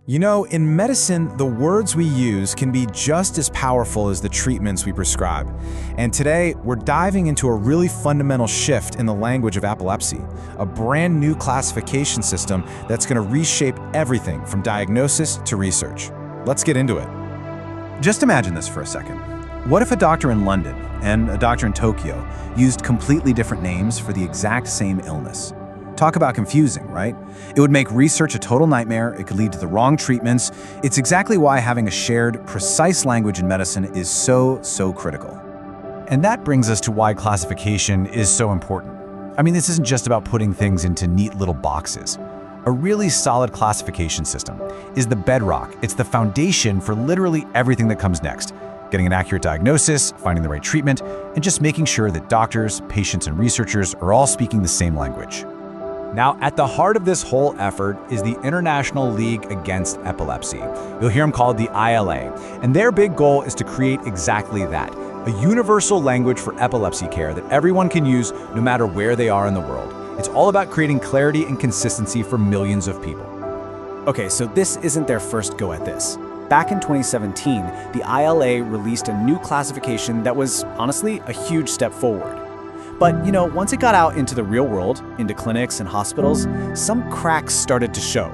You know, in medicine, the words we use can be just as powerful as the treatments we prescribe. And today, we're diving into a really fundamental shift in the language of epilepsy, a brand new classification system that's going to reshape everything from diagnosis to research. Let's get into it. Just imagine this for a second. What if a doctor in London and a doctor in Tokyo used completely different names for the exact same illness? Talk about confusing, right? It would make research a total nightmare. It could lead to the wrong treatments. It's exactly why having a shared, precise language in medicine is so critical. And that brings us to why classification is so important. I mean, this isn't just about putting things into neat little boxes. A really solid classification system is the bedrock. It's the foundation for literally everything that comes next. Getting an accurate diagnosis, finding the right treatment, and just making sure that doctors, patients, and researchers are all speaking the same language. Now, at the heart of this whole effort is the International League Against Epilepsy. You'll hear them called the ILAE, and their big goal is to create exactly that, a universal language for epilepsy care that everyone can use no matter where they are in the world. It's all about creating clarity and consistency for millions of people. Okay, so this isn't their first go at this. Back in 2017, the ILA released a new classification that was, honestly, a huge step forward. But, once it got out into the real world, into clinics and hospitals, some cracks started to show.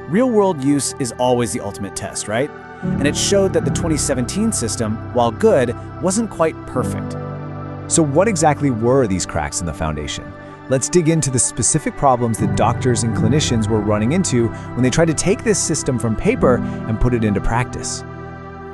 Real-world use is always the ultimate test, right? And it showed that the 2017 system, while good, wasn't quite perfect. So what exactly were these cracks in the foundation? Let's dig into the specific problems that doctors and clinicians were running into when they tried to take this system from paper and put it into practice.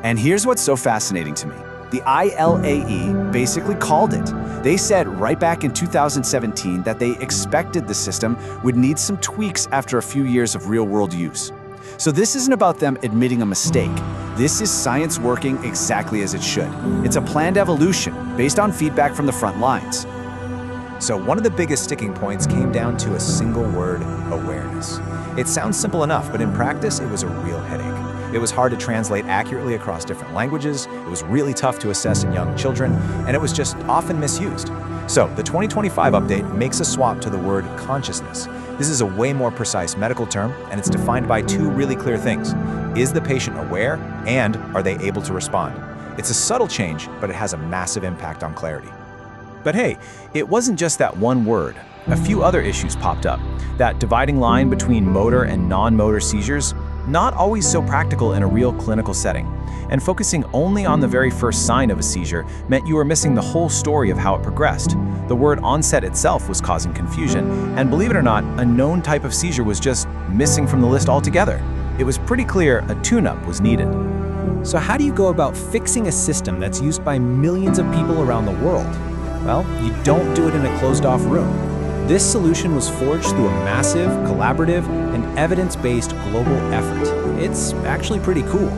And here's what's so fascinating to me. The ILAE basically called it. They said right back in 2017 that they expected the system would need some tweaks after a few years of real-world use. So this isn't about them admitting a mistake. This is science working exactly as it should. It's a planned evolution based on feedback from the front lines. So one of the biggest sticking points came down to a single word: awareness. It sounds simple enough, but in practice, it was a real headache. It was hard to translate accurately across different languages, it was really tough to assess in young children, and it was just often misused. So the 2025 update makes a swap to the word consciousness. This is a way more precise medical term, and it's defined by two really clear things. Is the patient aware, and are they able to respond? It's a subtle change, but it has a massive impact on clarity. But hey, it wasn't just that one word. A few other issues popped up. That dividing line between motor and non-motor seizures, not always so practical in a real clinical setting. And focusing only on the very first sign of a seizure meant you were missing the whole story of how it progressed. The word onset itself was causing confusion, and believe it or not, a known type of seizure was just missing from the list altogether. It was pretty clear a tune-up was needed. So how do you go about fixing a system that's used by millions of people around the world? Well, you don't do it in a closed-off room. This solution was forged through a massive, collaborative, and evidence-based global effort. It's actually pretty cool.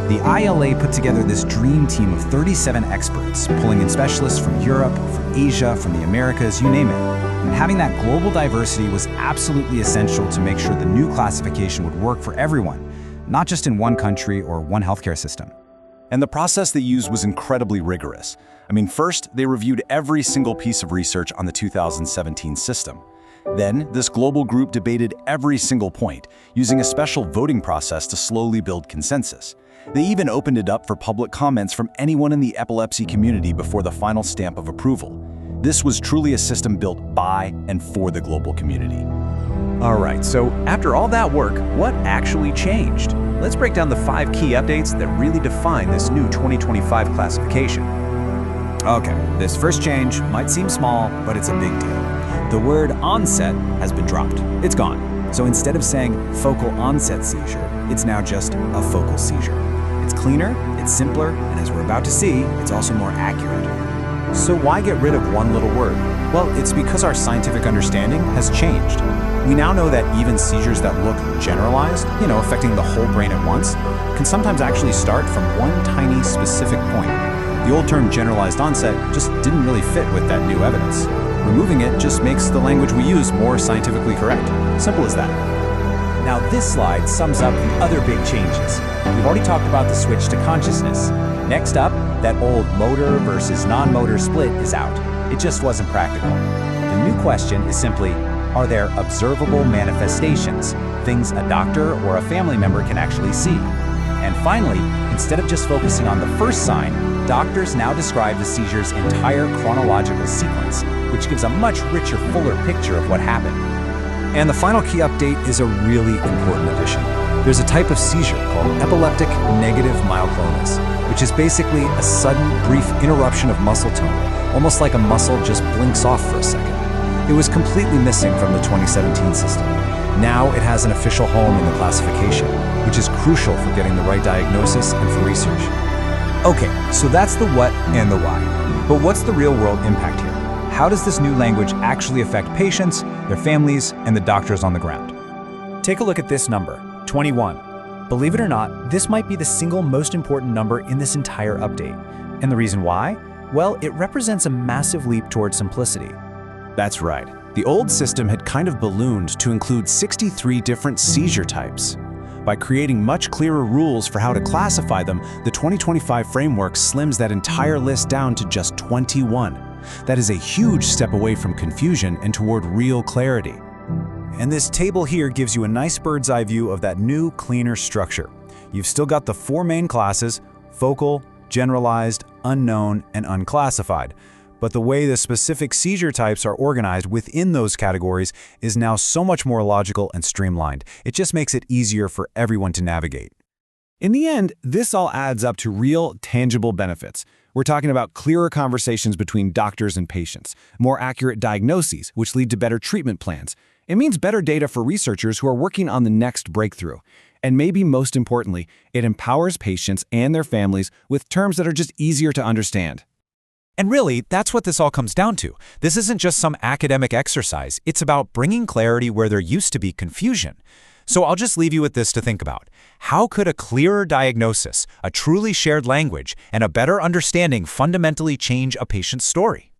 The ILA put together this dream team of 37 experts, pulling in specialists from Europe, from Asia, from the Americas, you name it. And having that global diversity was absolutely essential to make sure the new classification would work for everyone, not just in one country or one healthcare system. And the process they used was incredibly rigorous. First, they reviewed every single piece of research on the 2017 system. Then, this global group debated every single point, using a special voting process to slowly build consensus. They even opened it up for public comments from anyone in the epilepsy community before the final stamp of approval. This was truly a system built by and for the global community. All right, so after all that work, what actually changed? Let's break down the 5 key updates that really define this new 2025 classification. Okay, this first change might seem small, but it's a big deal. The word onset has been dropped. It's gone. So instead of saying focal onset seizure, it's now just a focal seizure. It's cleaner, it's simpler, and as we're about to see, it's also more accurate. So why get rid of one little word? Well, it's because our scientific understanding has changed. We now know that even seizures that look generalized, affecting the whole brain at once, can sometimes actually start from one tiny specific point. The old term generalized onset just didn't really fit with that new evidence. Removing it just makes the language we use more scientifically correct. Simple as that. Now this slide sums up the other big changes. We've already talked about the switch to consciousness. Next up, that old motor versus non-motor split is out. It just wasn't practical. The new question is simply, are there observable manifestations? things a doctor or a family member can actually see. And finally, instead of just focusing on the first sign, doctors now describe the seizure's entire chronological sequence, which gives a much richer, fuller picture of what happened. And the final key update is a really important addition. There's a type of seizure called epileptic negative myoclonus, which is basically a sudden, brief interruption of muscle tone, almost like a muscle just blinks off for a second. It was completely missing from the 2017 system. Now it has an official home in the classification, which is crucial for getting the right diagnosis and for research. Okay, so that's the what and the why. But what's the real-world impact here? How does this new language actually affect patients, their families, and the doctors on the ground? Take a look at this number, 21. Believe it or not, this might be the single most important number in this entire update. And the reason why? Well, it represents a massive leap towards simplicity. That's right. The old system had kind of ballooned to include 63 different seizure types. By creating much clearer rules for how to classify them, the 2025 framework slims that entire list down to just 21. That is a huge step away from confusion and toward real clarity. And this table here gives you a nice bird's eye view of that new, cleaner structure. You've still got the 4 main classes: focal, generalized, unknown, and unclassified. But the way the specific seizure types are organized within those categories is now so much more logical and streamlined. It just makes it easier for everyone to navigate. In the end, this all adds up to real, tangible benefits. We're talking about clearer conversations between doctors and patients, more accurate diagnoses, which lead to better treatment plans. It means better data for researchers who are working on the next breakthrough. And maybe most importantly, it empowers patients and their families with terms that are just easier to understand. And really, that's what this all comes down to. This isn't just some academic exercise. It's about bringing clarity where there used to be confusion. So I'll just leave you with this to think about. How could a clearer diagnosis, a truly shared language, and a better understanding fundamentally change a patient's story?